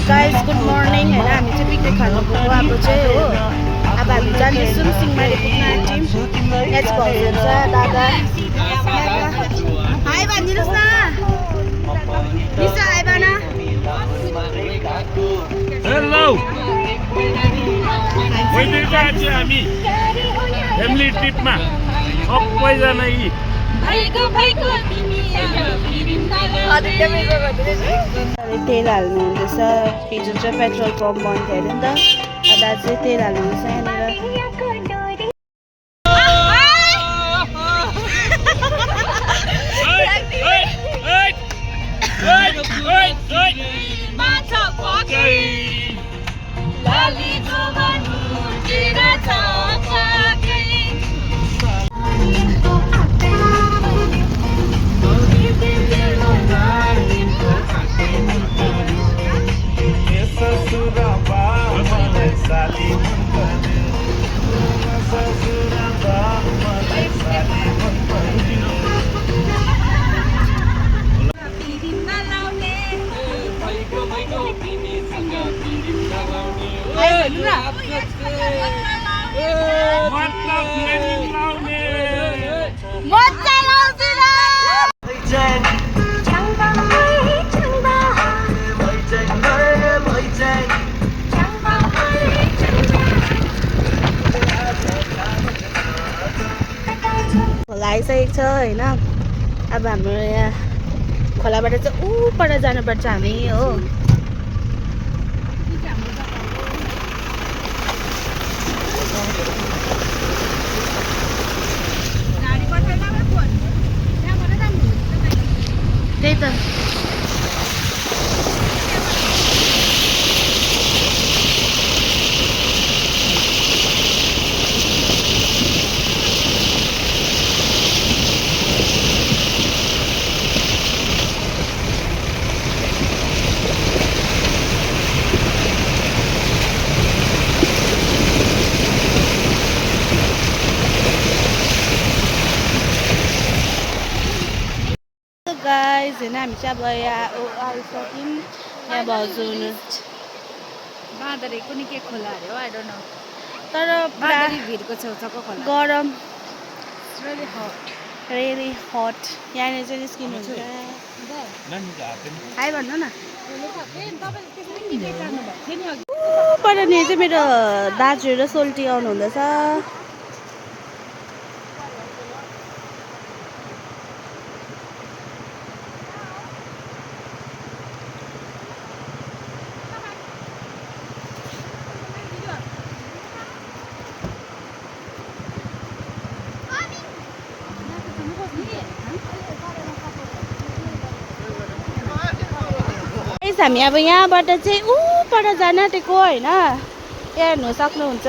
guys good morning होइन हामी चाहिँ पिकनिक खानु गएको अब चाहिँ हो अब हामी जाँदैछौँ सिंहमारी पुग्न आँट्यौँ यहाँ चाहिँ भाउजू हुन्छ दादा हाई भनिदिनुहोस् न निशा हाई भन हेलो वैदिक आज हामी फ्यामिली ट्रिपमा सबैजना यी तेल हाल्नु हुँदैछ हिजो चाहिँ पेट्रोल पम्प बन्द थियो अरे नि त दादा चाहिँ तेल हाल्नु हुँदैछ यहाँनिर खोला आइसकेको छ होइन अब हाम्रो यहाँ खोलाबाट चाहिँ ऊपर जानुपर्छ हामी हो त्यही त गाइस होइन हामी चाहिँ अब यहाँ आइसक्यौँ यहाँ भाउजू हुनु बाँदरे कुनै के खोला अरे हो आई डोन्ट नो तर बाँदरे भिरको छेउछाउको खोला गरम रियली हट रियली हट यहाँनिर चाहिँ निस्किनुहुन्छ हाई भन्नु न ऊपर नि चाहिँ मेरो दाजुहरू र सोल्टी आउनु हुँदैछ हामी अब यहाँबाट चाहिँ ऊपर जान आँटेको होइन यहाँ हेर्नु सक्नुहुन्छ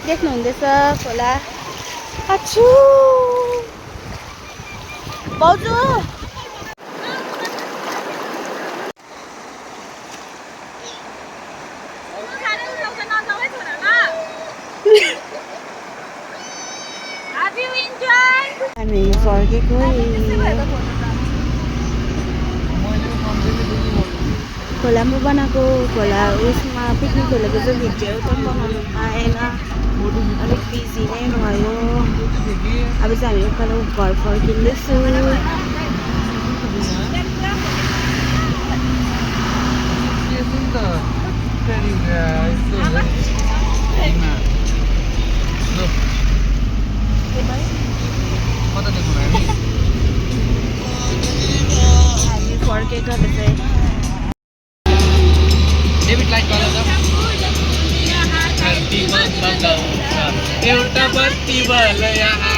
देख्नुहुँदैछ खोला अछु भाउजू हामी फर्केको खोलामा बनाएको खोला उयसमा पिकनिक खोलेको चाहिँ भिडियो पनि बनाउनु पाएन अलिक बिजी नै भयो अब चाहिँ हामी उकालो घर फर्किँदैछु हामी फर्केको चाहिँ एउटा बत्ती बल यहाँ